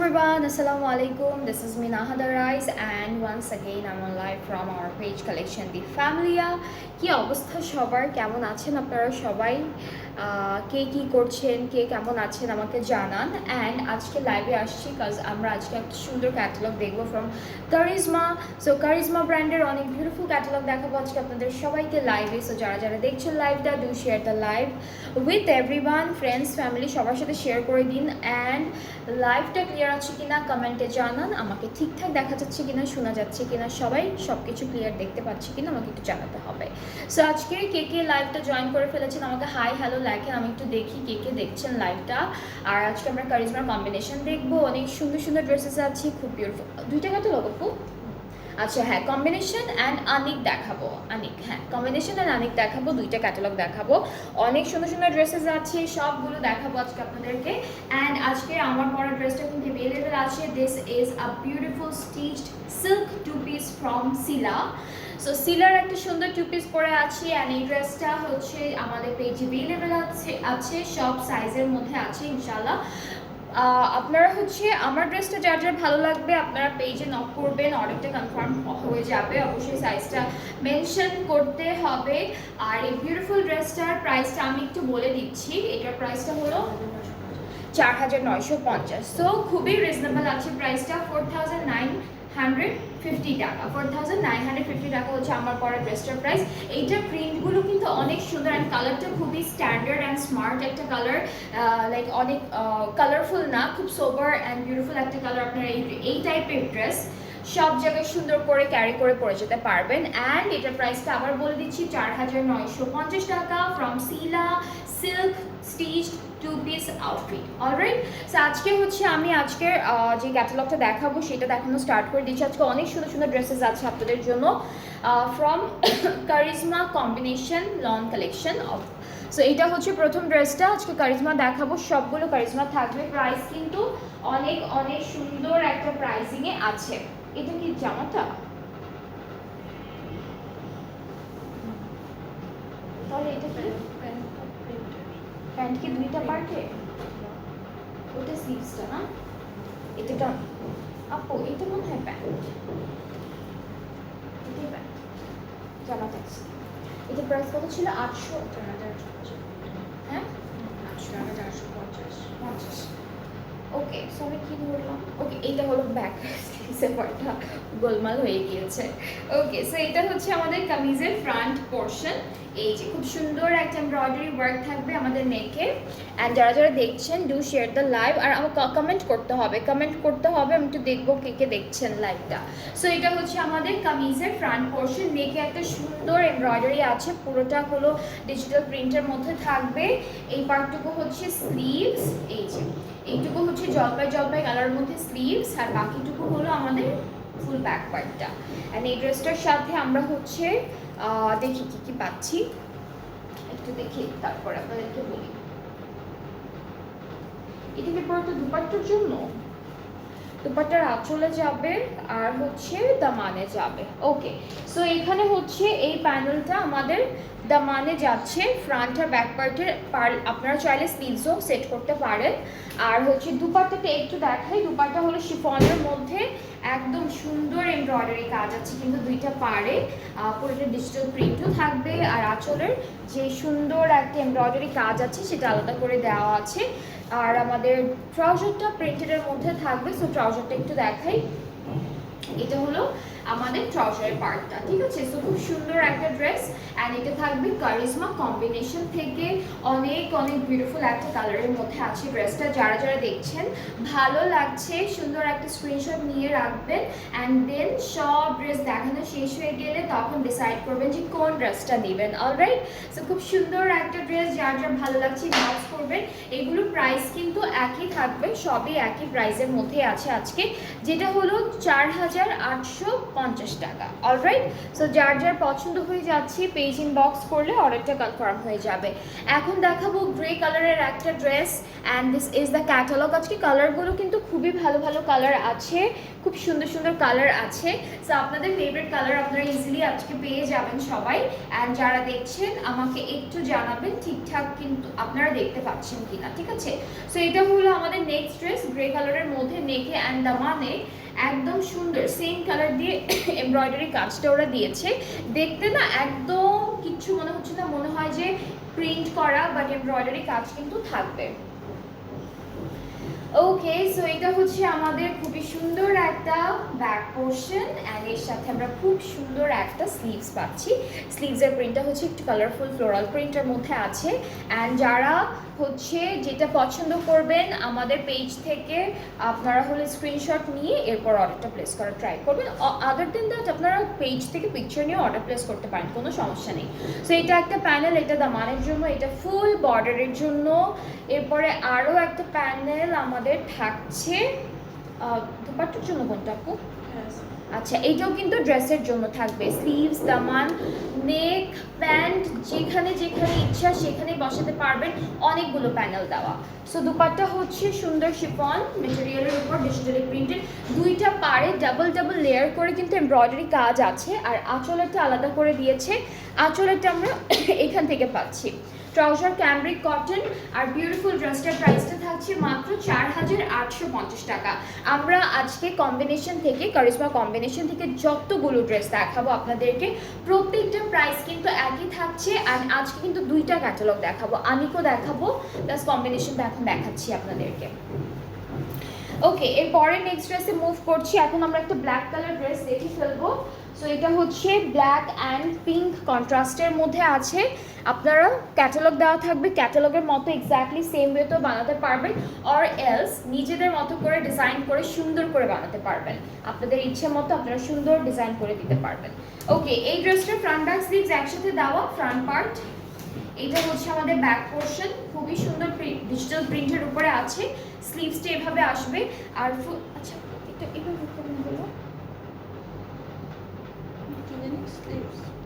everyone, Assalamu alaikum. This is Minahada Rais and once again I'm on live from our page collection The Familia. কি অবস্থা সবার, কেমন আছেন আপনারা সবাই? কে কি করছেন, কে কেমন আছেন আমাকে জানান। অ্যান্ড আজকে লাইভে আসছি কাজ আমরা আজকে একটা সুন্দর ক্যাটালগ দেখবো ফ্রম কারিজমা। সো কারিজমা ব্র্যান্ডের অনেক বিউটিফুল ক্যাটালগ দেখাবো আজকে আপনাদের সবাইকে লাইভে। সো যারা যারা দেখছেন লাইভটা, do share the live with everyone, friends family সবার সাথে শেয়ার করে দিন। অ্যান্ড লাইভটা ক্লিয়ার আছে কিনা কমেন্টে জানান, আমাকে ঠিকঠাক দেখা যাচ্ছে কিনা, শোনা যাচ্ছে কিনা, সবাই সব কিছু ক্লিয়ার দেখতে পাচ্ছি কিনা আমাকে একটু জানাতে হবে। সো আজকে কে কে লাইভটা জয়েন করে ফেলেছেন আমাকে হাই হ্যালো লেখেন, আমি একটু দেখি কে কে দেখছেন লাইভটা। আর আজকে আমরা কারিজমার কম্বিনেশন দেখবো, অনেক সুন্দর সুন্দর ড্রেসেস আছে, খুব বিউটিফুল। দুইটা কত লগপু? আচ্ছা হ্যাঁ, কম্বিনেশন অ্যান্ড আনিক দেখাবো, আনিক হ্যাঁ কম্বিনেশন অ্যান্ড আনিক দেখাবো, দুইটা ক্যাটালগ দেখাবো। অনেক সুন্দর সুন্দর ড্রেসেস আছে, সবগুলো দেখাবো আজকে আপনাদেরকে। অ্যান্ড আজকে আমার পরা ড্রেসটা কিন্তু অ্যাভেলেবেল আছে। This is a beautiful stitched silk two piece from Sila. So সিলার একটা সুন্দর টু পিস পরে আছি। অ্যান্ড এই ড্রেসটা হচ্ছে আমাদের পেজে অ্যাভেলেবেল আছে সব সাইজের মধ্যে আছে ইনশাল্লাহ। আপনারা হচ্ছে আমার ড্রেসটা যার যার ভালো লাগবে আপনারা পেজে নক করবেন, অর্ডারটা কনফার্ম হয়ে যাবে। অবশ্যই সাইজটা মেনশন করতে হবে। আর এই বিউটিফুল ড্রেসটার প্রাইসটা আমি একটু বলে দিচ্ছি। এটার প্রাইসটা হলো 4950। সো খুবই রিজনেবল আছে প্রাইসটা। 4950 টাকা, 4950 টাকা হচ্ছে আমার পরা ড্রেসটার প্রাইস। এইটার প্রিন্টগুলো কিন্তু অনেক সুন্দর অ্যান্ড কালারটা খুবই স্ট্যান্ডার্ড অ্যান্ড স্মার্ট একটা কালার, লাইক অনেক কালারফুল না, খুব সোবার অ্যান্ড বিউটিফুল একটা কালার। আপনারা এই টাইপের ড্রেস সব জায়গায় সুন্দর করে ক্যারি করে পরে যেতে পারবেন। অ্যান্ড এটার প্রাইসটা আবার বলে দিচ্ছি 4950 টাকা from Sila silk stitched two piece outfit. Alright, so আজকে হচ্ছে আমি আজকের যে ক্যাটালগটা দেখাবো সেটা দেখানো স্টার্ট করে দিচ্ছি। আজকে অনেক সুন্দর সুন্দর ড্রেসেস আছে আপনাদের জন্য from charisma combination loan collection of. So এটা হচ্ছে প্রথম ড্রেসটা আজকে কারিজমা দেখাবো, সবগুলো কারিজমা থাকবে। প্রাইস কিন্তু অনেক অনেক সুন্দর একটা প্রাইসিংয়ে আছে। এটা কি জামাটা? তাহলে এটা কি প্যান্ট? কি দুইটা পার্টে? ওটা স্লিভসটা না, এটা আপু এটা মনে হয় প্যান্ট, এটাই প্যান্ট, জামাটা। এটার প্রাইস কত ছিল? 800। হ্যাঁ 850। ওকে, সো আমি কি বললাম? ওকে, এইটা হলো ব্যাক স্লিভসের পার্টটা গোলমাল হয়ে গিয়েছে। ওকে, সো এটা হচ্ছে আমাদের কামিজের ফ্রন্ট পোর্শন। এই যে খুব সুন্দর একটা এমব্রয়ডারি ওয়ার্ক থাকবে আমাদের নেকে। অ্যান্ড যারা যারা দেখছেন ডু শেয়ার দ্য লাইভ। আর আমাকে কমেন্ট করতে হবে, আমি একটু দেখবো কে কে দেখছেন লাইভটা। সো এটা হচ্ছে আমাদের কামিজের ফ্রন্ট পোর্শন। নেকে একটা সুন্দর এমব্রয়ডারি আছে, পুরোটা হলো ডিজিটাল প্রিন্টের মধ্যে থাকবে। এই পার্টটুকু হচ্ছে স্লিভস, এই যে এইটুকু হচ্ছে জলপাই জলপাই কালারের মধ্যে স্লিভস, আর বাকিটুকু হলো আমাদের ফুল ব্যাক পার্টটা। অ্যান্ড এই ড্রেসটার সাথে আমরা হচ্ছে দেখি কি কি পাচ্ছি, একটু দেখি তারপর আপনাদেরকে বলি। এটাকে পরে তো দুপাট্টার জন্য দুপাট্টার আঁচলে যাবে আর হচ্ছে দামানে যাবে। ওকে, সো এখানে হচ্ছে এই প্যানেলটা আমাদের দামানে যাচ্ছে, ফ্রন্ট আর ব্যাক পার্টের আপনারা চাইলে স্লিভসও সেট করতে পারেন। আর হচ্ছে দুপাট্টাটা একটু দেখাই। দুপাট্টা হলো শিফনের মধ্যে একদম সুন্দর এমব্রয়ডারি কাজ আছে কিন্তু দুইটা পাড়ে, পুরোটা ডিজিটাল প্রিন্টও থাকবে। আর আঁচলের যে সুন্দর একটা এমব্রয়ডারি কাজ আছে সেটা আলাদা করে দেওয়া আছে। আর আমাদের ট্রাউজারটা প্রিন্টেডের মধ্যে থাকবে। সো ট্রাউজারটা একটু দেখাই। এটা হলো আমাদের ট্রাউজারের পার্টটা, ঠিক আছে। সো খুব সুন্দর একটা ড্রেস। অ্যান্ড এটা থাকবে কারিজমা কম্বিনেশন থেকে, অনেক অনেক বিউটিফুল একটা কালারের মধ্যে আছে ড্রেসটা। যারা যারা দেখছেন ভালো লাগছে সুন্দর একটা স্ক্রিনশট নিয়ে রাখবেন। অ্যান্ড দেন সব ড্রেস দেখানো শেষ হয়ে গেলে তখন ডিসাইড করবেন যে কোন ড্রেসটা নেবেন। অলরাইট, সো খুব সুন্দর একটা ড্রেস, যার যার ভালো লাগছে ইনবক্স করবেন। এগুলোর প্রাইস কিন্তু একই থাকবে, সবই একই প্রাইসের মধ্যে আছে আজকে, যেটা হলো 4850 টাকা। অলরাইট, সো যার যার পছন্দ হয়ে যাচ্ছে পেজ ইনবক্স করলে অর্ডারটা কনফার্ম হয়ে যাবে। এখন দেখাবো গ্রে কালারের একটা dress and this is the catalogue. আজকে কালারগুলো কিন্তু খুবই ভালো ভালো কালার আছে, খুব সুন্দর সুন্দর কালার আছে। সো আপনাদের ফেভারিট কালার আপনারা ইজিলি আজকে পেয়ে যাবেন সবাই। অ্যান্ড যারা দেখছেন আমাকে একটু জানাবেন ঠিকঠাক কিন্তু আপনারা দেখতে পাচ্ছেন কিনা, ঠিক আছে? সো এটা হলো আমাদের নেক্সট ড্রেস, গ্রে কালারের মধ্যে নেকে অ্যান্ড দামানে একদম সুন্দর সেম কালার দিয়ে এমব্রয়ডারি কাজটা ওরা দিয়েছে। দেখতে না একদম কিচ্ছু মনে হচ্ছে না, মনে হয় যে প্রিন্ট করা, বাট এমব্রয়ডারি কাজ কিন্তু থাকবে। ওকে, সো এটা হচ্ছে আমাদের খুবই সুন্দর একটা ব্যাক পোর্শন অ্যান্ড এর সাথে আমরা খুব সুন্দর একটা স্লিভস পাচ্ছি। স্লিভসের প্রিন্টটা হচ্ছে একটু কালারফুল ফ্লোরাল প্রিন্টের মধ্যে আছে। অ্যান্ড যারা হচ্ছে যেটা পছন্দ করবেন আমাদের পেজ থেকে আপনারা হলে স্ক্রিনশট নিয়ে এরপর অর্ডারটা প্লেস করার ট্রাই করবেন। আদার দেন দ্যাট আপনারা পেজ থেকে পিকচার নিয়ে অর্ডার প্লেস করতে পারেন, কোনো সমস্যা নেই। সো এটা একটা প্যানেল, এটা দামানের জন্য, এটা ফুল বর্ডারের জন্য। এরপরে আরও একটা প্যানেল আমাদের থাকছে দুপাট্টার জন্য। কোনটা আপু? আচ্ছা, এইটাও কিন্তু ড্রেসের জন্য থাকবে। স্লিভস, দামান, নেক, প্যান্ট যেখানে যেখানে ইচ্ছা সেখানে বসাতে পারবেন, অনেকগুলো প্যানেল দেওয়া। সো দুপাট্টা হচ্ছে সুন্দর শিফন মেটেরিয়ালের উপর ডিজিটালি প্রিন্টেড, দুইটা পাড়ে ডাবল ডাবল লেয়ার করে কিন্তু এমব্রয়ডারি কাজ আছে। আর আঁচলেরটা আলাদা করে দিয়েছে, আঁচলেরটা আমরা এখান থেকে পাচ্ছি। Trouser cambric cotton. আর বিউটিফুল ড্রেসটার প্রাইসটা থাকছে মাত্র 4850 টাকা। আমরা আজকে কম্বিনেশন থেকে, কারিশমা কম্বিনেশন থেকে যতগুলো ড্রেস দেখাবো আপনাদেরকে প্রত্যেকটা প্রাইস কিন্তু একই থাকছে। আর আজকে কিন্তু দুইটা ক্যাটালগ দেখাবো, আনিকো দেখাবো প্লাস কম্বিনেশনটা এখন দেখাচ্ছি আপনাদেরকে। ওকে, এরপরে নেক্সট ড্রেসে মুভ করছি। এখন আমরা একটা ব্ল্যাক কালার ড্রেস দেখে ফেলবো। সো এটা হচ্ছে ব্ল্যাক অ্যান্ড পিঙ্ক কন্ট্রাস্টের মধ্যে আছে। আপনারা ক্যাটালগ দেওয়া থাকবে, ক্যাটালগের মতো এক্স্যাক্টলি সেম ওয়েতেও বানাতে পারবেন, অর এলস নিজেদের মতো করে ডিজাইন করে সুন্দর করে বানাতে পারবেন। আপনাদের ইচ্ছে মতো আপনারা সুন্দর ডিজাইন করে দিতে পারবেন। ওকে, এই ড্রেসটার ফ্রন্ট ব্যাক স্লিভস একসাথে দেওয়া, ফ্রন্ট পার্ট। এটা হচ্ছে আমাদের ব্যাক পোর্শন, খুবই সুন্দর ডিজিটাল প্রিন্টের উপরে আছে। স্লিভসটা এভাবে আসবে। আর আচ্ছা, এটা এভাবে করুন বলো।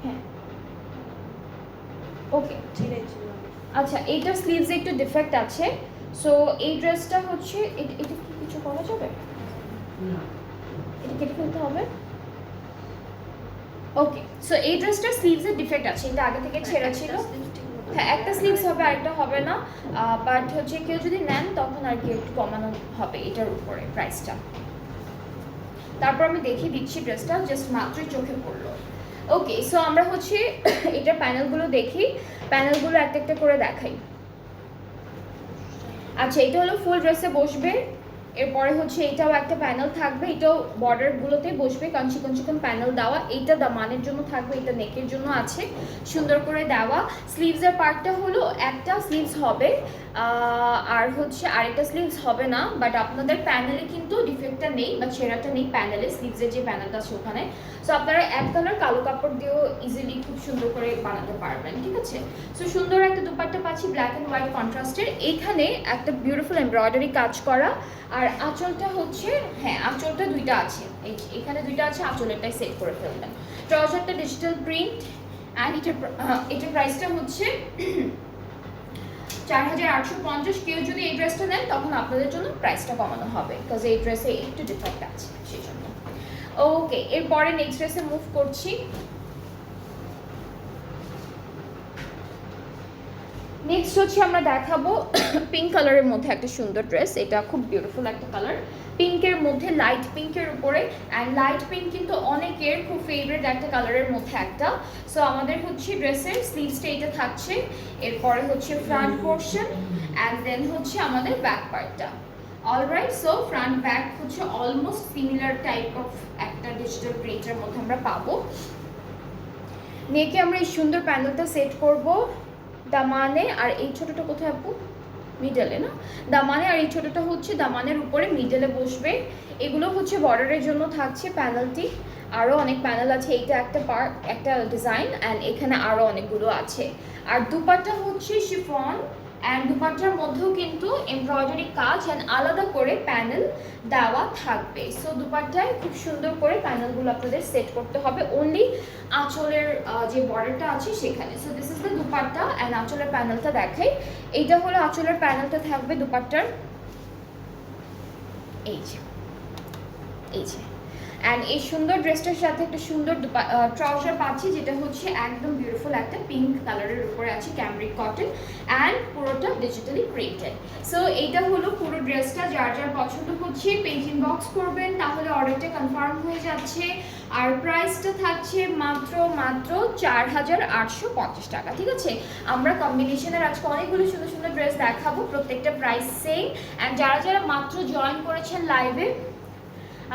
হ্যাঁ, ওকে, আচ্ছা, এইটার স্লিভসে একটু ডিফেক্ট আছে। সো এই ড্রেসটা হচ্ছে এটা কি কিছু করা যাবে? এটা কেটে ফেলতে হবে। ওকে, সো এই ড্রেসটার স্লিভসের ডিফেক্ট আছে, এটা আগে থেকে ছেঁড়া ছিল। হ্যাঁ, একটা স্লিভস হবে, আরেকটা হবে না। বাট হচ্ছে কেউ যদি নেন তখন আর কি একটু কমানো হবে এটার উপরে প্রাইসটা। তারপর আমি দেখিয়ে দিচ্ছি ড্রেসটা, জাস্ট মাত্রই চোখে পড়লো। ওকে, সো আমরা হচ্ছে এটার প্যানেলগুলো দেখি, প্যানেলগুলো একটা একটা করে দেখাই। আচ্ছা, এটা হলো ফুল ড্রেসে বসবে। এরপরে হচ্ছে এটাও একটা প্যানেল থাকবে, এটাও বর্ডারগুলোতে বসবে, চিকন চিকন প্যানেল দেওয়া। এইটা দামানের জন্য থাকবে, এটা নেকের জন্য আছে সুন্দর করে দেওয়া। স্লিভসের পার্টটা হলো একটা স্লিভস হবে আর হচ্ছে আরেকটা স্লিভস হবে না, বাট আপনাদের প্যানেলে কিন্তু ডিফেক্টটা নেই বা ছেঁড়াটা নেই প্যানেলে, স্লিভসের যে প্যানেলটা আছে ওখানে। সো আপনারা এক কালার কালো কাপড় দিয়েও ইজিলি খুব সুন্দর করে বানাতে পারবেন, ঠিক আছে? সো সুন্দর একটা দুপাট্টা পাচ্ছি ব্ল্যাক অ্যান্ড হোয়াইট কন্ট্রাস্টের, এইখানে একটা বিউটিফুল এমব্রয়ডারি কাজ করা। আর আঁচলটা হচ্ছে, হ্যাঁ আঁচলটা দুইটা আছে, এখানে দুইটা আছে, আঁচলেরটাই সেট করে ফেলবেন। ট্রাউজারটা ডিজিটাল প্রিন্ট অ্যান্ড এটার প্রাইসটা হচ্ছে 4850। কেউ যদি এই ড্রেসটা নেন তখন আপনাদের জন্য প্রাইসটা কমানো হবে, বিকজ এই ড্রেসে একটু ডিফেক্ট আছে সেই জন্য। ওকে, এরপরে নেক্সট ড্রেসে মুভ করছি। নেক্সট হচ্ছে আমরা দেখাবো পিঙ্ক কালারের মধ্যে একটা সুন্দর ড্রেস। এটা খুব বিউটিফুল একটা কালার, পিঙ্কের মধ্যে লাইট পিঙ্কের উপরে। অ্যান্ড লাইট পিঙ্ক কিন্তু অনেকের খুব ফেভারিট একটা কালারের মধ্যে একটা। সো আমাদের হচ্ছে ড্রেসের স্লিভসটা এটা থাকছে, এরপরে হচ্ছে ফ্রন্ট পোর্শন অ্যান্ড দেন হচ্ছে আমাদের ব্যাক পার্টটা। অলরাইট, সো ফ্রন্ট ব্যাক হচ্ছে অলমোস্ট সিমিলার টাইপ অফ একটা ডিজিটাল প্রিন্টের মধ্যে আমরা পাবো। নেকে আমরা এই সুন্দর প্যানেলটা সেট করব দামানে। আর এই ছোটটা কোথায় আপু? মিডলে না, দামানে। আর এই ছোটটা হচ্ছে দামানের উপরে মিডলে বসবে। এগুলো হচ্ছে বর্ডারের জন্য থাকছে প্যানেলটি। আরও অনেক প্যানেল আছে, এইটা একটা পার্ট, একটা ডিজাইন, অ্যান্ড এখানে আরও অনেকগুলো আছে। আর দুপাট্টা হচ্ছে শিফন অ্যান্ড দুপাট্টার মধ্যেও কিন্তু এমব্রয়ডারি কাজ অ্যান্ড আলাদা করে প্যানেল দেওয়া থাকবে। সো দুপাট্টায় খুব সুন্দর করে প্যানেলগুলো আপনাদের সেট করতে হবে অনলি আঁচলের যে বর্ডারটা আছে সেখানে। So this is the dupatta and আঁচলের প্যানেলটা দেখাই। এইটা হলো আঁচলের প্যানেলটা থাকবে দুপাট্টার, এই যে অ্যান্ড এই সুন্দর ড্রেসটার সাথে একটা সুন্দর ট্রাউজার পাচ্ছি, যেটা হচ্ছে একদম বিউটিফুল একটা পিঙ্ক কালারের উপরে আছে, ক্যামব্রিক কটন অ্যান্ড পুরোটা ডিজিটালি প্রিন্টেড। সো এইটা হলো পুরো ড্রেসটা। যার যার পছন্দ হচ্ছে পেজ ইনবক্স করবেন, তাহলে অর্ডারটা কনফার্ম হয়ে যাচ্ছে। আর প্রাইসটা থাকছে মাত্র 4,850 টাকা। ঠিক আছে, আমরা কম্বিনেশনের আজকে অনেকগুলো সুন্দর সুন্দর ড্রেস দেখাবো, প্রত্যেকটা প্রাইস সেম। অ্যান্ড যারা যারা মাত্র জয়েন করেছেন লাইভে,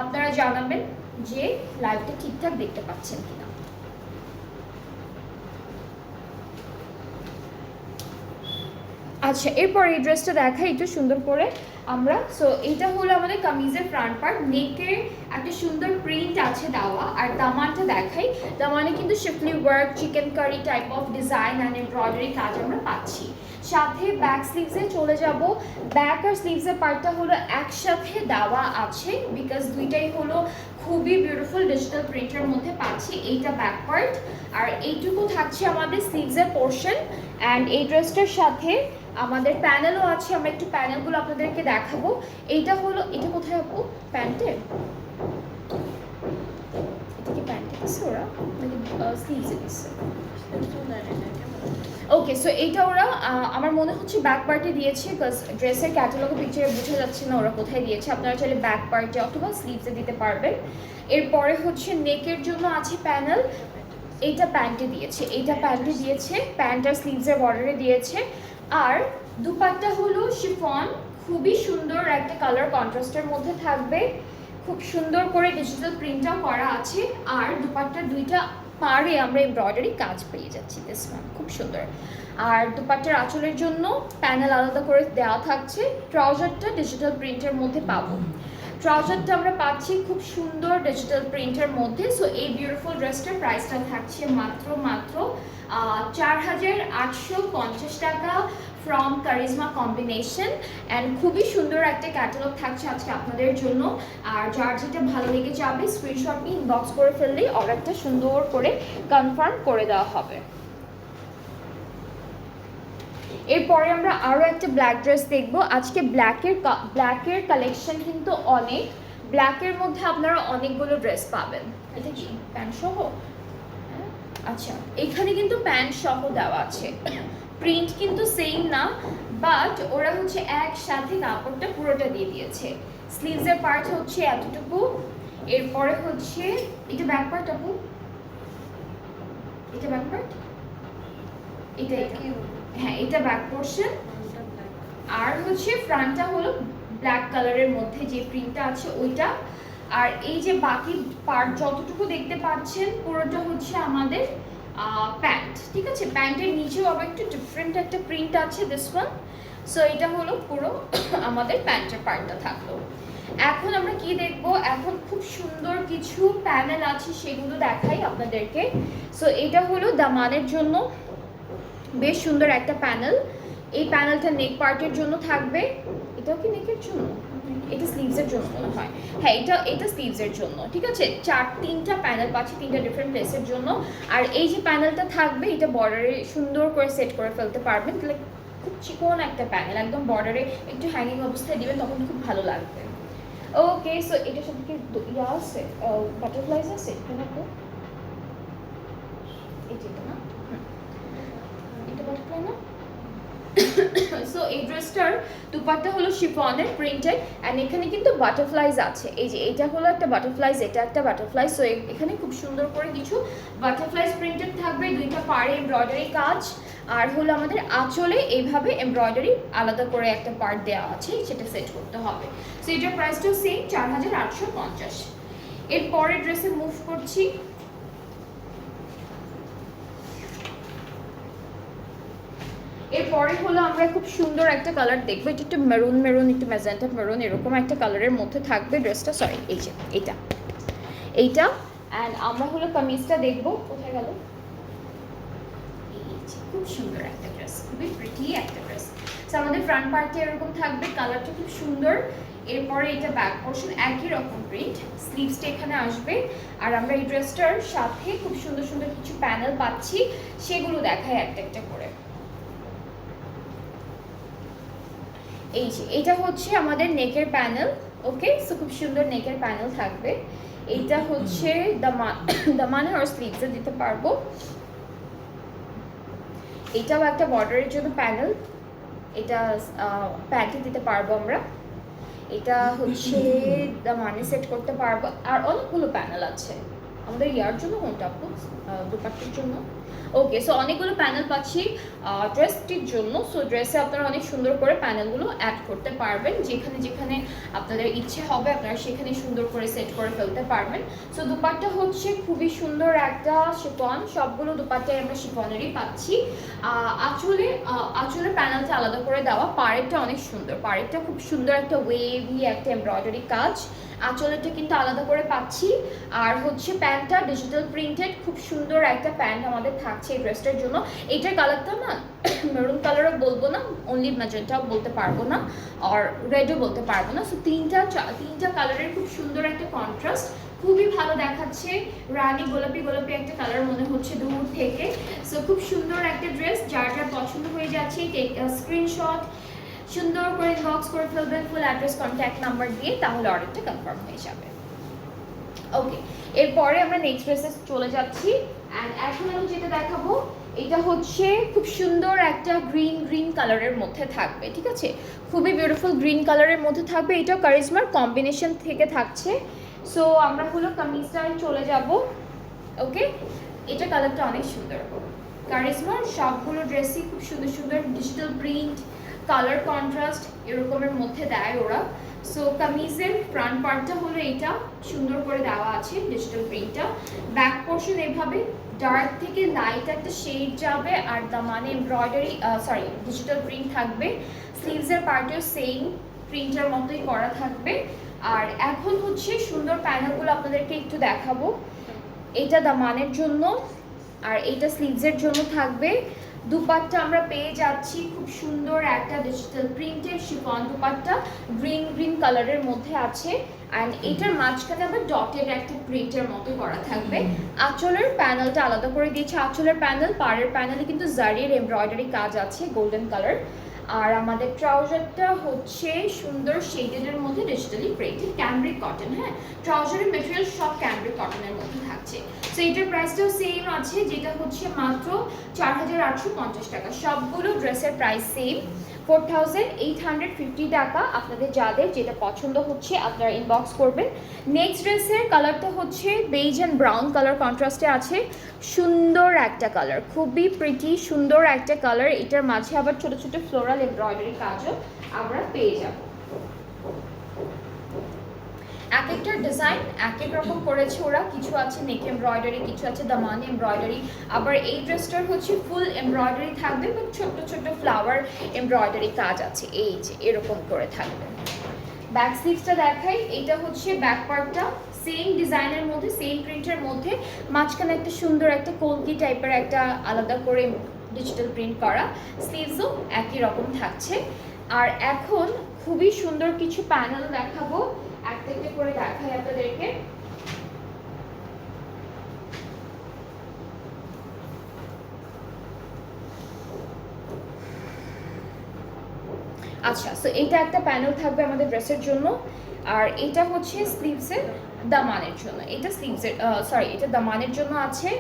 আপনারা জানাবেন যে লাইভটা ঠিকঠাক দেখতে পাচ্ছেন কিনা। আচ্ছা, এরপর এই ড্রেসটা দেখাই একটু সুন্দর করে আমরা। সো এইটা হলো আমাদের কামিজের ফ্রন্ট পার্ট, নেকের একটা সুন্দর প্রিন্ট আছে দেওয়া। আর দামানটা দেখাই, দামানে কিন্তু schiffli work, chikankari type of design and embroidery কাজ আমরা পাচ্ছি। সাথে ব্যাক স্লিভসে চলে যাব। ব্যাক আর স্লিভসের পার্টটা হলো একসাথে দেওয়া আছে, বিকজ দুইটাই হলো খুবই বিউটিফুল ডিজিটাল প্রিন্টের মধ্যে পাচ্ছি। এইটা ব্যাক পার্ট আর এইটুকু থাকছে আমাদের স্লিভসের পোর্শন। অ্যান্ড এই ড্রেসটার সাথে আমাদের প্যানেলও আছে, আমরা একটু প্যানেলগুলো আপনাদেরকে দেখাবো। এইটা হলো, এটা কোথায় আপু? প্যান্টে, এটা কি প্যান্টে দিচ্ছে ওরা নাকি স্লিভসে দিচ্ছে? ওকে, সো এইটা ওরা আমার মনে হচ্ছে ব্যাক পার্টে দিয়েছে, বিকজ ড্রেসের ক্যাটালগে পিকচারে বোঝা যাচ্ছে না ওরা কোথায় দিয়েছে। আপনারা চাইলে ব্যাক পার্টে অথবা স্লিভসে দিতে পারবেন। এরপরে হচ্ছে নেকের জন্য আছে প্যানেল, এইটা প্যান্টে দিয়েছে, এইটা প্যান্টে দিয়েছে, প্যান্ট আর স্লিভসের বর্ডারে দিয়েছে। আর দুপাট্টা হলো শিফন, খুবই সুন্দর একটা কালার কন্ট্রাস্টের মধ্যে থাকবে, খুব সুন্দর করে ডিজিটাল প্রিন্টটাও করা আছে। আর দুপাট্টার দুইটা পাড়ে আমরা এমব্রয়ডারি কাজ পেয়ে যাচ্ছি, দিস ওয়ান খুব সুন্দর। আর দুপাট্টার আঁচলের জন্য প্যানেল আলাদা করে দেওয়া থাকছে। ট্রাউজারটা ডিজিটাল প্রিন্টের মধ্যে পাবো, ট্রাউজারটা আমরা পাচ্ছি খুব সুন্দর ডিজিটাল প্রিন্টের মধ্যে। সো এই বিউটিফুল ড্রেসটার প্রাইসটা থাকছে মাত্র 4,850 টাকা ফ্রম কারিজমা কম্বিনেশন। অ্যান্ড খুবই সুন্দর একটা ক্যাটালগ থাকছে আজকে আপনাদের জন্য। আর যার যেটা ভালো লেগে যাবে স্ক্রিনশট নিয়ে ইনবক্স করে ফেললেই অর্ডারটা সুন্দর করে কনফার্ম করে দেওয়া হবে। এরপরে আমরা আরও একটা ব্ল্যাক ড্রেস দেখবো আজকে। ব্ল্যাকের কালেকশন কিন্তু অনেক, ব্ল্যাকের মধ্যে আপনারা অনেকগুলো ড্রেস পাবেন। এটা কি প্যান্ট সহ? আচ্ছা, এখানে কিন্তু প্যান্ট সহ দেওয়া আছে, প্রিন্ট কিন্তু সেম না, বাট ওরা হচ্ছে একসাথে কাপড়টা পুরোটা দিয়ে দিয়েছে। স্লিভসের পার্ট হচ্ছে এতটুকু, এরপরে হচ্ছে এটা ব্যাক পার্ট আপু, এটা ব্যাক পার্ট, এটা হ্যাঁ এটা ব্যাক পোর্শন। আর হচ্ছে ফ্রন্টটা হলো ব্ল্যাক কালারের মধ্যে যে প্রিন্টটা আছে ওইটা। আর এই যে বাকি পার্ট যতটুকু দেখতে পাচ্ছেন পুরোটা হচ্ছে আমাদের প্যান্ট। ঠিক আছে, প্যান্টের নিচেও আবার একটু ডিফারেন্ট একটা প্রিন্ট আছে, দিস ওয়ান। সো এটা হলো পুরো আমাদের প্যান্টের পার্টটা থাকলো। এখন আমরা কি দেখব, এখন খুব সুন্দর কিছু প্যানেল আছে সেগুলো দেখাই আপনাদেরকে। সো এটা হলো দামানের জন্য বেশ সুন্দর একটা প্যানেল। এই প্যানেলটা নেক পার্টের জন্য থাকবে। এটাও কি নেকের জন্য? এটা স্লিভসের জন্য মনে হয়। হ্যাঁ, এটা স্লিভসের জন্য। ঠিক আছে, তিনটা প্যানেল পাচ্ছি, তিনটা ডিফারেন্ট প্লেসের জন্য। আর এই যে প্যানেলটা থাকবে এটা বর্ডারে সুন্দর করে সেট করে ফেলতে পারবেন, তাহলে খুব চিকন একটা প্যানেল, একদম বর্ডারে একটু হ্যাঙ্গিং অবস্থায় দিবেন, তখন খুব ভালো লাগবে। ওকে, সো এটার সাথে কি ইয়া আছে, বাটারফ্লাইজ আছে এখানে তো, এটা না, এটা বাটারফ্লাই না। সো এই ড্রেসটার দুপাট্টা হলো শিফনের প্রিন্টেড অ্যান্ড এখানে কিন্তু বাটারফ্লাইজ আছে। এই যে এটা হলো একটা বাটারফ্লাইজ, এটা একটা বাটারফ্লাই। সো এখানে খুব সুন্দর করে কিছু বাটারফ্লাইজ প্রিন্টেড থাকবে, দুইটা পাড়ে এমব্রয়ডারি কাজ। আর হলো আমাদের আঁচলে এইভাবে এমব্রয়ডারি আলাদা করে একটা পার্ট দেওয়া আছে, সেটা সেট করতে হবে। সো এটার প্রাইসটাও সেম 4,850। এর পরের ড্রেসে মুভ করছি। এরপরে হলো আমরা খুব সুন্দর একটা কালার দেখবো, এটা একটু মেরুন মেরুন, একটু ম্যাজেন্টা মেরুন এরকম একটা কালারের মধ্যে থাকবে ড্রেসটা। সরি, এই যে এইটা। অ্যান্ড আমরা হলো কামিজটা দেখবো, কোথায় গেল, এই খুব সুন্দর একটা ড্রেস, খুবই প্রিটি একটা ড্রেস। সো আমাদের ফ্রন্ট পার্টে এরকম থাকবে, কালারটা খুব সুন্দর। এরপরে এটা ব্যাক পোর্শন একই রকম প্রিন্ট, স্লিভসটা এখানে আসবে। আর আমরা এই ড্রেসটার সাথে খুব সুন্দর সুন্দর কিছু প্যানেল পাচ্ছি, সেগুলো দেখাই একটা একটা করে। এই যে এটা হচ্ছে আমাদের নেকের প্যানেল। ওকে, সো খুব সুন্দর নেকের প্যানেল থাকবে। এইটা হচ্ছে দামানে আর স্লিভসে দিতে পারবো। এটাও একটা বর্ডারের জন্য প্যানেল, এটা প্যান্টে দিতে পারবো আমরা। এটা হচ্ছে দামানে সেট করতে পারবো। আর অনেকগুলো প্যানেল আছে আমাদের ইয়ার জন্য, কোনটা আপু? দুপাট্টার জন্য। ওকে, সো অনেকগুলো প্যানেল পাচ্ছি ড্রেসটির জন্য। সো ড্রেসে আপনারা অনেক সুন্দর করে প্যানেলগুলো অ্যাড করতে পারবেন, যেখানে যেখানে আপনাদের ইচ্ছে হবে আপনারা সেখানে সুন্দর করে সেট করে ফেলতে পারবেন। সো দুপাট্টা হচ্ছে খুবই সুন্দর একটা শিফন, সবগুলো দুপাট্টায় আমরা শিফনেরই পাচ্ছি। আঁচলের প্যানেলটা আলাদা করে দেওয়া, পাড়েরটা অনেক সুন্দর, পাড়েরটা খুব সুন্দর একটা ওয়েভি একটা এমব্রয়ডারি কাজ, আঁচলেরটা কিন্তু আলাদা করে পাচ্ছি। আর হচ্ছে প্যান্টটা ডিজিটাল প্রিন্টেড, খুব সুন্দর একটা প্যান্ট আমাদের থাকছে এই ড্রেসটার জন্য। এইটার কালারটা না মেরুন কালারও বলবো না, অনলি ম্যাজেন্টাও বলতে পারবো না, আর রেডও বলতে পারবো না। সো তিনটা কালারের খুব সুন্দর একটা কন্ট্রাস্ট, খুবই ভালো দেখাচ্ছে। রানী গোলাপি গোলাপি একটা কালার মনে হচ্ছে দূর থেকে। সো খুব সুন্দর একটা ড্রেস, যার যার পছন্দ হয়ে যাচ্ছে টেক স্ক্রিনশট, সুন্দর করে ইনবক্স করে ফেলবেন ফুল অ্যাড্রেস কন্ট্যাক্ট নাম্বার দিয়ে, তাহলে অর্ডারটা কনফার্ম হয়ে যাবে। ওকে, এরপরে আমরা নেক্সট ড্রেসে চলে যাচ্ছি। অ্যান্ড এখন আমি যেটা দেখাবো এটা হচ্ছে খুব সুন্দর একটা গ্রিন কালারের মধ্যে থাকবে, ঠিক আছে? খুবই বিউটিফুল গ্রিন কালারের মধ্যে থাকবে, এটাও কারিজমার কম্বিনেশন থেকে থাকছে। সো আমরা হলো কামিজটায় চলে যাব। ওকে, এটা কালারটা অনেক সুন্দর, কারিজমার সবগুলো ড্রেসই খুব সুন্দর সুন্দর ডিজিটাল প্রিন্ট, কালার কন্ট্রাস্ট এরকমের মধ্যে দেয় ওরা। সো কামিজের ফ্রন্ট পার্টটা হলো এইটা, সুন্দর করে দেওয়া আছে ডিজিটাল প্রিন্টটা। ব্যাক পোর্শন এভাবে ডার্ক থেকে লাইট একটা শেড যাবে, আর দামানে এমব্রয়ডারি ডিজিটাল প্রিন্ট থাকবে। স্লিভসের পার্টেও সেম প্রিন্টের মতোই করা থাকবে। আর এখন হচ্ছে সুন্দর প্যানেলগুলো আপনাদেরকে একটু দেখাবো। এটা দামানের জন্য আর এইটা স্লিভসের জন্য থাকবে। দুপাট্টা আমরা পেয়ে যাচ্ছি খুব সুন্দর একটা ডিজিটাল প্রিন্টের শিফন দুপাট্টা, গ্রিন কালারের মধ্যে আছে। অ্যান্ড এটার মাঝখানে আবার ডটের একটা প্রিন্টের মতো করা থাকবে। আঁচলের প্যানেলটা আলাদা করে দিয়েছে, আঁচলের প্যানেল, পাড়ের প্যানেলে কিন্তু জারির এমব্রয়ডারি কাজ আছে গোল্ডেন কালার। আর আমাদের ট্রাউজারটা হচ্ছে সুন্দর শেডের মধ্যে ডিজিটালি প্রিন্টেড ক্যামব্রিক কটন। হ্যাঁ, ট্রাউজারের মেটেরিয়াল সব ক্যামব্রিক কটনের মধ্যে থাকছে। সো এটার প্রাইসটাও সেম আছে, যেটা হচ্ছে মাত্র 4850 টাকা। সবগুলো ড্রেসের প্রাইস সেম, 4850 টাকা। আপনাদের যাদের যেটা পছন্দ হচ্ছে আপনারা ইনবক্স করবেন। নেক্সট ড্রেসের কালারটা হচ্ছে বেজ অ্যান্ড ব্রাউন কালার কন্ট্রাস্টে আছে, সুন্দর একটা কালার, খুবই প্রিটি সুন্দর একটা কালার। এটার মাঝে আবার ছোট ছোট ফ্লোরাল এমব্রয়ডারি কাজও আমরা পেয়ে যাব। এক একটা ডিজাইন এক এক রকম করেছে ওরা, কিছু আছে নেক এমব্রয়ডারি, কিছু আছে দামানে এমব্রয়ডারি। আবার এই ড্রেসটার হচ্ছে ফুল এমব্রয়ডারি থাকবে, বাট ছোট্ট ছোট্ট ফ্লাওয়ার এমব্রয়ডারি কাজ আছে, এই যে এরকম করে থাকবে। ব্যাক স্লিভসটা দেখাই, এটা হচ্ছে ব্যাক পার্টটা সেম ডিজাইনের মধ্যে, সেম প্রিন্টের মধ্যে, মাঝখানে একটা সুন্দর একটা কলকি টাইপের একটা আলাদা করে ডিজিটাল প্রিন্ট করা। স্লিভসও একই রকম থাকছে। আর এখন খুবই সুন্দর কিছু প্যানেল দেখাবো, একটা একটা করে দেখাই আপনাদেরকে। আচ্ছা, সো এটা একটা প্যানেল থাকবে আমাদের ড্রেসের জন্য। আর এটা হচ্ছে স্লিভসের দামানের জন্য, এটা স্লিভসের এটা দামানের জন্য আছে।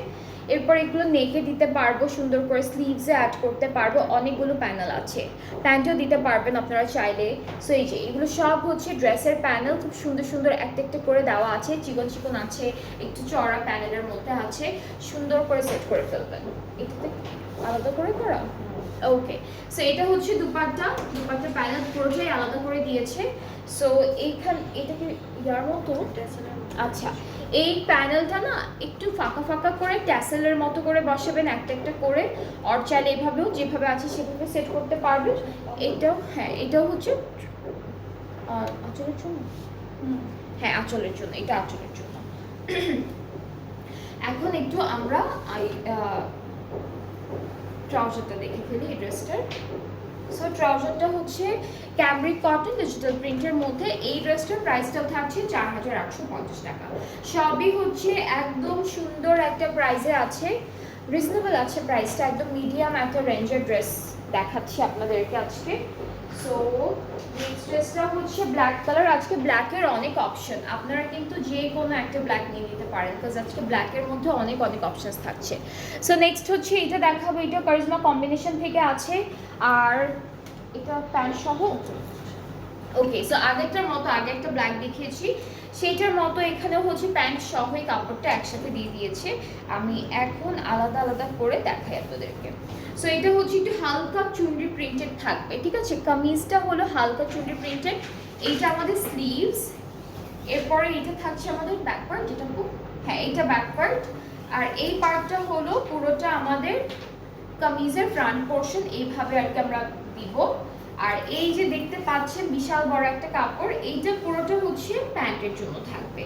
এরপর এগুলো নেকে দিতে পারবো, সুন্দর করে স্লিভসে অ্যাড করতে পারবো, অনেকগুলো প্যানেল আছে, প্যান্টও দিতে পারবেন আপনারা চাইলে। সো এই যে এগুলো সব হচ্ছে ড্রেসের প্যানেল, খুব সুন্দর সুন্দর একটা একটা করে দেওয়া আছে, চিকন চিকন আছে, একটু চড়া প্যানেলের মধ্যে আছে, সুন্দর করে সেট করে ফেলবেন। এটাতে আলাদা করে করা, ওকে। সো এটা হচ্ছে দুপাট্টা প্যানেল পুরোটাই আলাদা করে দিয়েছে। সো এটা কি ইয়ার মতো, আচ্ছা এই প্যানেলটা না একটু ফাঁকা ফাঁকা করে ট্যাসেলের মতো করে বসাবেন একটা একটা করে, আর চাইলে এভাবেও যেভাবে আছে সেভাবে সেট করতে পারবেন। এটাও হ্যাঁ, এটাও হচ্ছে আঁচলের জন্য, হ্যাঁ আঁচলের জন্য, এটা আঁচলের জন্য। এখন একটু আমরা ট্রাউজারটা দেখে ফেলি এই ড্রেসটার। সো ট্রাউজারটা হচ্ছে ক্যামব্রিক কটন ডিজিটাল প্রিন্টের মধ্যে। এই ড্রেসটার প্রাইসটাও থাকছে 4850 টাকা। সবই হচ্ছে একদম সুন্দর একটা প্রাইসে আছে, রিজনেবল আছে প্রাইসটা, একদম মিডিয়াম একটা রেঞ্জের ড্রেস দেখাচ্ছি আপনাদেরকে আজকে। সো নেক্সট ড্রেসটা হচ্ছে ব্ল্যাক কালার। আজকে ব্ল্যাকের অনেক অপশন, আপনারা কিন্তু যে কোনো একটা ব্ল্যাক নিয়ে নিতে পারেন, বিকজ আজকে ব্ল্যাকের মধ্যে অনেক অনেক অপশনস থাকছে। সো নেক্সট হচ্ছে এটা দেখাবো, এটা কারিজমা কম্বিনেশন থেকে আছে, আর এটা প্যান্ট সহ। ওকে, সো আগেরটার মতো আগে একটা ব্ল্যাক দেখিয়েছি, সেইটার মতো এখানেও হচ্ছে প্যান্ট সহ এই কাপড়টা একসাথে দিয়ে দিয়েছে। আমি এখন আলাদা আলাদা করে দেখাই আপনাদেরকে। সো এটা হচ্ছে একটু হালকা চুনরি প্রিন্টেড থাকবে, ঠিক আছে। কামিজটা হলো হালকা চুনরি প্রিন্টেড, এইটা আমাদের স্লিভস, এরপরে এটা থাকছে আমাদের ব্যাক পার্ট, যেটা হ্যাঁ এইটা ব্যাক পার্ট, আর এই পার্টটা হলো পুরোটা আমাদের কামিজের ফ্রন্ট পোর্শন, এইভাবে আর কি আমরা দিব। আর এই যে দেখতে পাচ্ছেন বিশাল বড় একটা কাপড়, এইটা পুরোটা হচ্ছে প্যান্টের জন্য থাকবে,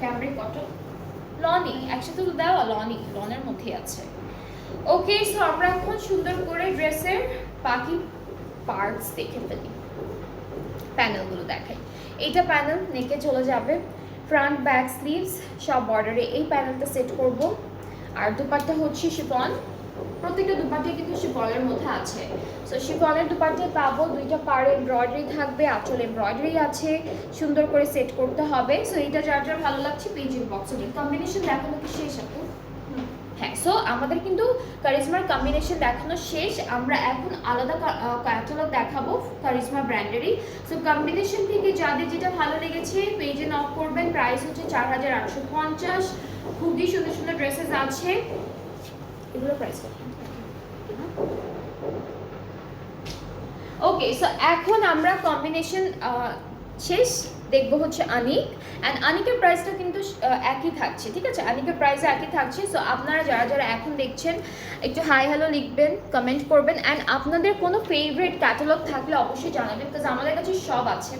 ক্যামব্রিক কটন লনি, একসাথে তো দেওয়া লনের মধ্যে আছে। ওকে, সো আমরা এখন সুন্দর করে ড্রেসের বাকি পার্টস দেখে ফেলি, প্যানেলগুলো দেখাই। এইটা প্যানেল নেকে চলে যাবে, ফ্রন্ট ব্যাক স্লিভস সব বর্ডারে এই প্যানেলটা সেট করব। আর দুপাট্টা হচ্ছে শিফন, প্রত্যেকটা দুপাট্টাই কিন্তু শিফনের মধ্যে আছে। সো শিফনের দুপাট্টায় পাবো দুইটা পাড়ে এমব্রয়ডারি থাকবে, আঁচল এমব্রয়ডারি আছে, সুন্দর করে সেট করতে হবে। সো এইটা যার যার ভালো লাগছে পেজের বক্সে কম্বিনেশন দেখানো কি শেষ আপু? হ্যাঁ, সো আমাদের কিন্তু কারিজমার কম্বিনেশন দেখানো শেষ, আমরা এখন আলাদা ক্যাটালগ দেখাবো কারিজমা ব্র্যান্ডেরই। সো কম্বিনেশন থেকে যাদের যেটা ভালো লেগেছে পেজে নক করবেন। প্রাইস হচ্ছে 4850। খুবই সুন্দর সুন্দর ড্রেসেস আছে, এগুলো প্রাইস কত? ওকে, সো এখন আমরা কম্বিনেশন শেষ, দেখবো হচ্ছে আনিক। অ্যান্ড আনিকের প্রাইসটা কিন্তু একই থাকছে, ঠিক আছে, আনিকের প্রাইস একই থাকছে। সো আপনারা যারা যারা এখন দেখছেন একটু হাই হ্যালো লিখবেন, কমেন্ট করবেন, অ্যান্ড আপনাদের কোনো ফেভারিট ক্যাটালগ থাকলে অবশ্যই জানাবেন, বিকজ আমাদের কাছে সব আছে,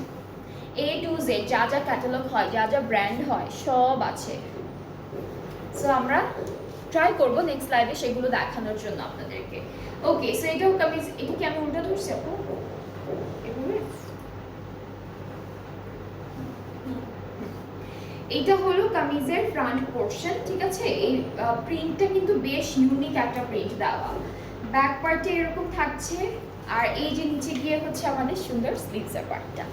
A to Z যা যা ক্যাটালগ হয়, যা যা ব্র্যান্ড হয় সব আছে। সো আমরা ট্রাই করবো নেক্সট লাইভে সেগুলো দেখানোর জন্য আপনাদেরকে। ওকে, সো এটাও কামিজ, এটা কি আমি উল্টা ধরছি আপু? এটা হলো কামিজের ফ্রন্ট পোর্শন, ঠিক আছে। এই প্রিন্টটা কিন্তু বেশ ইউনিক একটা প্রিন্ট দেওয়া, ব্যাক পার্টে এরকম থাকছে, আর এই যে নিচে গিয়ে হচ্ছে আমাদের সুন্দর স্লিভসের পার্টটা।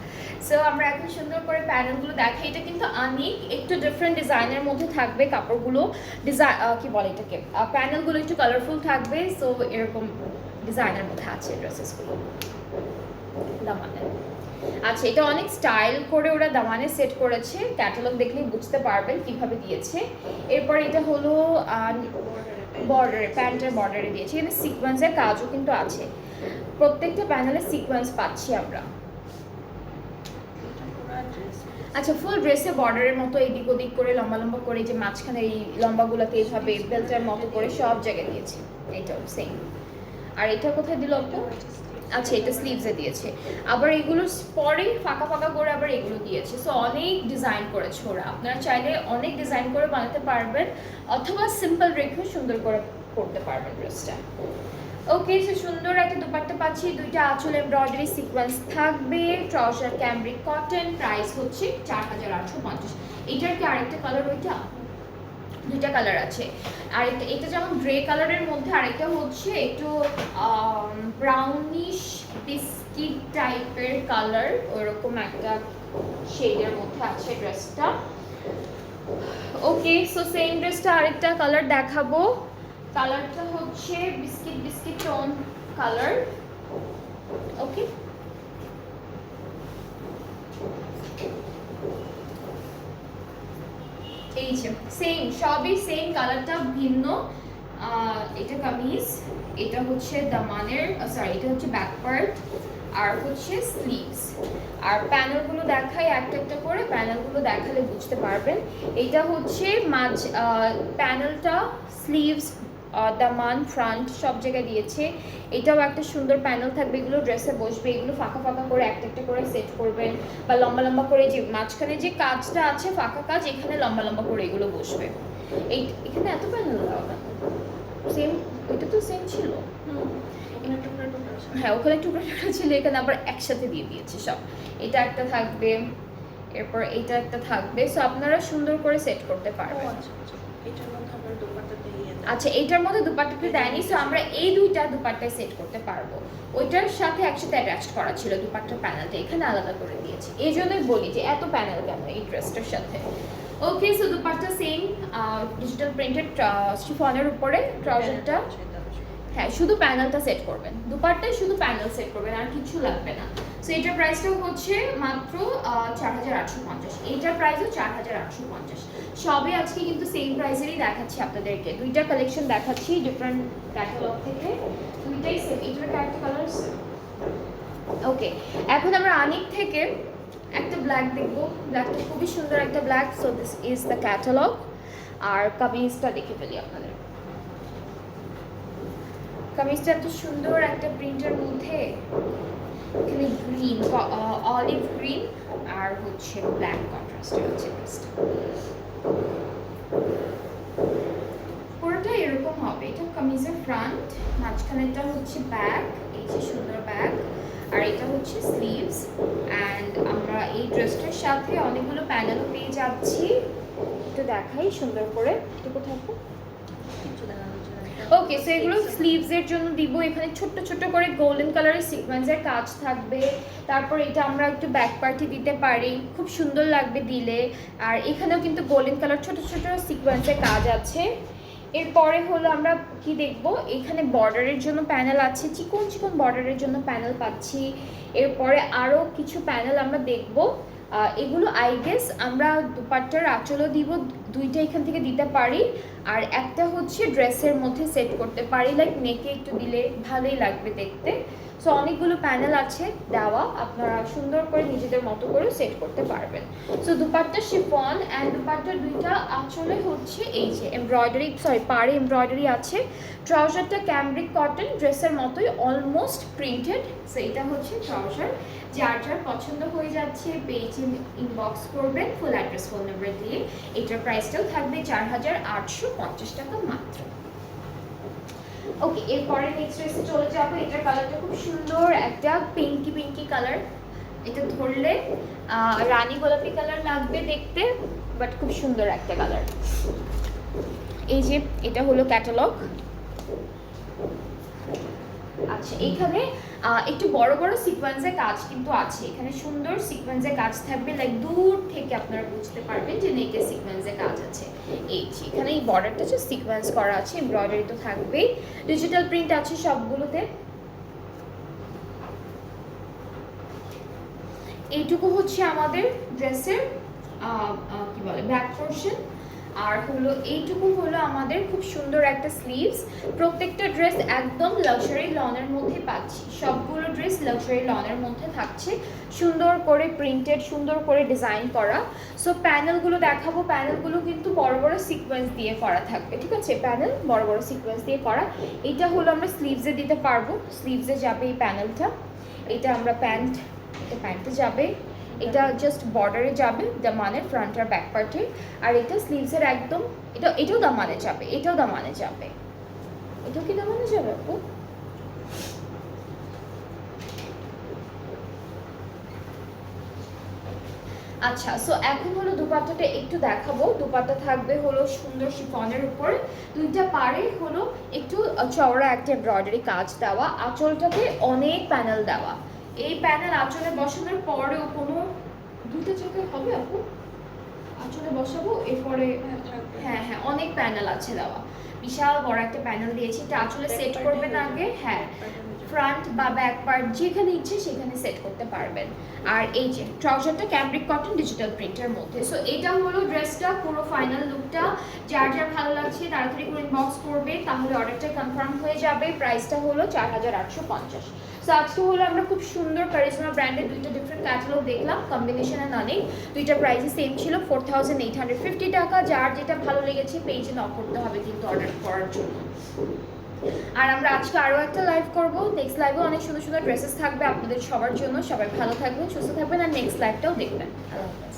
সো আমরা এখন সুন্দর করে প্যানেলগুলো দেখাই। এটা কিন্তু আনিক, একটু ডিফারেন্ট ডিজাইনের মধ্যে থাকবে কাপড়গুলো, ডিজাইন কি বলে এটাকে, প্যানেলগুলো একটু কালারফুল থাকবে। সো এরকম ডিজাইনের মধ্যে আছে ড্রেসেসগুলো। দামানে আচ্ছা, এটা অনেক স্টাইল করে ওরা দামানে সেট করেছে, ক্যাটালগ দেখলেই বুঝতে পারবেন কিভাবে দিয়েছে। এরপর এটা হলো বর্ডারে, প্যান্টের বর্ডারে দিয়েছে, এখানে সিকোয়েন্সের কাজও কিন্তু আছে, প্রত্যেকটা প্যানেলে সিকোয়েন্স পাচ্ছি আমরা। আচ্ছা, ফুল ড্রেসে বর্ডারের মতো এদিক ওদিক করে লম্বা লম্বা করে, যে মাঝখানে এই লম্বাগুলোতে এইভাবে বেল্টের মতো করে সব জায়গায় দিয়েছে, এইটাও সেম। আর এটা কোথায় দিল আপু? আচ্ছা, এটা স্লিভসে দিয়েছে, আবার এগুলো পরে ফাঁকা ফাঁকা করে আবার এগুলো দিয়েছে। সো অনেক ডিজাইন করেছে ওরা, আপনারা চাইলে অনেক ডিজাইন করে বানাতে পারবেন, অথবা সিম্পল রেখেও সুন্দর করে করতে পারবেন ড্রেসটা। ওকে, সো সুন্দর একটা দুপাট্টা পাচ্ছি, দুইটা আঁচল এমব্রয়ডারি সিকোয়েন্স থাকবে, ট্রাউজার ক্যামব্রিক কটন, প্রাইস হচ্ছে 4850। এটার কি আরেকটা কালার? ওইটা দুইটা কালার আছে, আর এটা যেমন গ্রে কালারের মধ্যে, আরেকটা হচ্ছে একটু ব্রাউনিশ বিস্কিট টাইপের কালার, ওইরকম একটা শেডের মধ্যে আছে ড্রেসটা। ওকে, সো সেম ড্রেসটা আরেকটা কালার দেখাবো, কালারটা হচ্ছে বিস্কিট বিস্কিট টোন কালার। ওকে, এই যে সেম, সবই সেম, কালারটা ভিন্ন। এটা কামিজ, এটা হচ্ছে দামানের, সরি এটা হচ্ছে ব্যাক পার্ট, আর হচ্ছে স্লিভস। আর প্যানেলগুলো দেখাই একটা একটা করে, প্যানেলগুলো দেখালে বুঝতে পারবেন। এটা হচ্ছে মাঝ প্যানেলটা, স্লিভস, দামান, ফ্রন্ট সব জায়গায় দিয়েছে। এটাও একটা সুন্দর প্যানেল থাকবে, এগুলো ড্রেসে বসবে, এগুলো ফাঁকা ফাঁকা করে একটা একটা করে সেট করবেন, বা লম্বা লম্বা করে যে মাঝখানে যে কাজটা আছে ফাঁকা কাজ, এখানে লম্বা লম্বা করে এগুলো বসবে। এখানে এত প্যানেল দেওয়া না, সেম, এটা তো সেম ছিল। ওখানে টুকরা টুকরা আছে। হ্যাঁ ওখানে টুকরা টুকরা ছিল, এখানে আবার একসাথে দিয়ে দিয়েছি সব। এটা একটা থাকবে, এরপর এইটা একটা থাকবে। সো আপনারা সুন্দর করে সেট করতে ও পারবেন। আচ্ছা আচ্ছা, এটার মধ্যে আবার দোপাট্টাতে ইয়ে দেয়। আচ্ছা এইটার মধ্যে দুপাট্টাটা দেয়নি, সো আমরা এই দুইটা দুপাট্টায় সেট করতে পারবো। ওইটার সাথে একসাথে অ্যাটাচ করা ছিল দুপাট্টার প্যানেলটা, এখানে আলাদা করে দিয়েছি। এই জন্যই বলি যে এত প্যানেল কেন এই ড্রেসটার সাথে। Okay, so dupatta same digital printed শিফনের উপরে, ট্রাউজারটা হ্যাঁ শুধু প্যানেলটা সেট করবেন, দুপাট্টায় শুধু প্যানেল সেট করবেন, আর কিছু লাগবে না। সো এটার প্রাইসটা হচ্ছে মাত্র 4850, এইটার প্রাইসও 4850। সবে আজকে কিন্তু সেম প্রাইসেরই দেখাচ্ছি আপনাদেরকে, দুইটা কালেকশন দেখাচ্ছি ডিফারেন্ট ক্যাটালগ থেকে, দুইটাই সেম। এইটার ক্যারেক্টার কালার সেম। ওকে, এখন আমরা আনিক থেকে একটা ব্ল্যাক দেখবো, ব্ল্যাকটা খুবই সুন্দর একটা black. So this is the catalogue. আর কামিজটা দেখে ফেলি আপনাদের। কামিজটা এত সুন্দর একটা প্রিন্টের মধ্যে, এখানে গ্রিন, অলিভ গ্রিন আর হচ্ছে ব্ল্যাক কন্ট্রাস্টের হচ্ছে ড্রেসটা। পুরোটা এরকম হবে, এটা কামিজের ফ্রন্ট, মাঝখানেটা হচ্ছে ব্যাক, এই যে সুন্দর ব্যাক, আর এটা হচ্ছে স্লিভস। অ্যান্ড আমরা এই ড্রেসটার সাথে অনেকগুলো প্যানেলও পেয়ে যাচ্ছি, একটু দেখাই সুন্দর করে। এটা কোথায়? কিছু দেখা যাচ্ছে না। ওকে, সো এগুলো স্লিভসের জন্য দিব। এখানে ছোট্ট ছোট্ট করে গোল্ডেন কালারের সিকোয়েন্সের কাজ থাকবে। তারপর এটা আমরা একটু ব্যাক পার্টি দিতে পারি, খুব সুন্দর লাগবে দিলে। আর এখানেও কিন্তু গোল্ডেন কালার ছোট ছোট সিকোয়েন্সের কাজ আছে। এরপরে হলো আমরা কি দেখব, এখানে বর্ডারের জন্য প্যানেল আছে, চিকন চিকন বর্ডারের জন্য প্যানেল পাচ্ছি। এরপরে আরও কিছু প্যানেল আমরা দেখব। এগুলো আই গেস আমরা দুপাট্টার আঁচলও দিব, দুইটা এখান থেকে দিতে পারি। আর একটা হচ্ছে ড্রেসের মধ্যে সেট করতে পারি, লাইক নেকে একটু দিলে ভালোই লাগবে দেখতে। সো অনেকগুলো প্যানেল আছে দেওয়া, আপনারা সুন্দর করে নিজেদের মতো করে সেট করতে পারবেন। সো দুপাট্টা শিফন অ্যান্ড দুপাট্টার দুইটা আঁচলে হচ্ছে এই যে এমব্রয়ডারি, পাড়ে এমব্রয়ডারি আছে। ট্রাউজারটা ক্যামব্রিক কটন, ড্রেসের মতোই অলমোস্ট প্রিন্টেড। সো এটা হচ্ছে ট্রাউজার। যার যার পছন্দ হয়ে যাচ্ছে পেজ ইনবক্স করবেন ফুল অ্যাড্রেস ফোন নাম্বার দিয়ে। এটার প্রাইসটাও থাকবে 4850 টাকা মাত্র। ওকে, এরপরে নেক্সট ড্রেসে চলে যাবো। এটার কালারটা খুব সুন্দর একটা পিঙ্কি পিঙ্কি কালার। এটা ধরলে রানী গোলাপি কালার লাগবে দেখতে, বাট খুব সুন্দর একটা কালার। এই যে এটা হলো ক্যাটালগ। আচ্ছা, এখানে একটু বড় বড় সিকোয়েন্সের কাজ কিন্তু আছে, এখানে সুন্দর সিকোয়েন্সের কাজ থাকবে, লাইক দূর থেকে আপনারা বুঝতে পারবেন যে নেকে সিকোয়েন্সের কাজ আছে। এই যে এখানে এই বর্ডারটা যে সিকোয়েন্স করা আছে, এমব্রয়ডারি তো থাকবেই, ডিজিটাল প্রিন্ট আছে সবগুলোতে। এইটুকু হচ্ছে আমাদের ড্রেসের কি বলে ব্যাক পোর্শন। আর হলো এইটুকু হলো আমাদের খুব সুন্দর একটা স্লিভস। প্রত্যেকটা ড্রেস একদম লাক্সারি লনের মধ্যে পাচ্ছি, সবগুলো ড্রেস লাক্সারি লনের মধ্যে থাকছে, সুন্দর করে প্রিন্টেড, সুন্দর করে ডিজাইন করা। সো প্যানেলগুলো দেখাবো, প্যানেলগুলো কিন্তু বড় বড় সিকোয়েন্স দিয়ে করা থাকবে, ঠিক আছে? প্যানেল বড় বড় সিকোয়েন্স দিয়ে করা। এটা হলো আমরা স্লিভসে দিতে পারবো, স্লিভসে যাবে এই প্যানেলটা। এটা আমরা প্যান্টে যাবে, এটা জাস্ট বর্ডারে যাবে দামানের ফ্রন্ট আর ব্যাক পার্টে। আর এটা স্লিভসের একদম, এটাও দামানে যাবে, এটাও দামানে যাবে। এটাও কি দামানে যাবে আপু? আচ্ছা, সো এখন হলো দুপাট্টাটা একটু দেখাবো। দুপাট্টা থাকবে হলো সুন্দর শিফনের উপর, দুইটা পাড়ে হলো একটু চওড়া একটা এমব্রয়ডারি কাজ দেওয়া, আঁচলটাতে অনেক প্যানেল দেওয়া। এই প্যানেল আঁচলে বসানোর পরেও কোনো দুইটা জায়গায় হবে আপু আঁচলে বসাবো, এরপরে হ্যাঁ হ্যাঁ অনেক প্যানেল আছে দেওয়া, বিশাল বড় একটা প্যানেল দিয়েছি। এটা আঁচলে সেট করবেন আগে, হ্যাঁ ফ্রন্ট বা ব্যাক পার্ট যেখানে ইচ্ছে সেখানে সেট করতে পারবেন। আর এই যে ট্রাউজারটা ক্যামব্রিক কটন ডিজিটাল প্রিন্টের মধ্যে। সো এটা হলো ড্রেসটা, পুরো ফাইনাল লুকটা। যার যার ভালো লাগছে তাড়াতাড়ি করে ইনবক্স করবে, তাহলে অর্ডারটা কনফার্ম হয়ে যাবে। প্রাইসটা হলো 4850। সো আজকে হলো আমরা খুব সুন্দর কারিজমা ব্র্যান্ডের দুইটা ডিফারেন্ট ক্যাটালগ দেখলাম, কম্বিনেশন অ্যান্ড অনেক, দুইটা প্রাইসই সেম ছিল 4850 টাকা। যার যেটা ভালো লেগেছে পেজে নক করতে হবে কিন্তু অর্ডার করার জন্য। আর আমরা আজকে আরও একটা লাইভ করবো, নেক্সট লাইভে অনেক সুন্দর সুন্দর ড্রেসেস থাকবে আপনাদের সবার জন্য। সবাই ভালো থাকবেন, সুস্থ থাকবেন, আর নেক্সট লাইভটাও দেখবেন। আল্লাহ হাফেজ।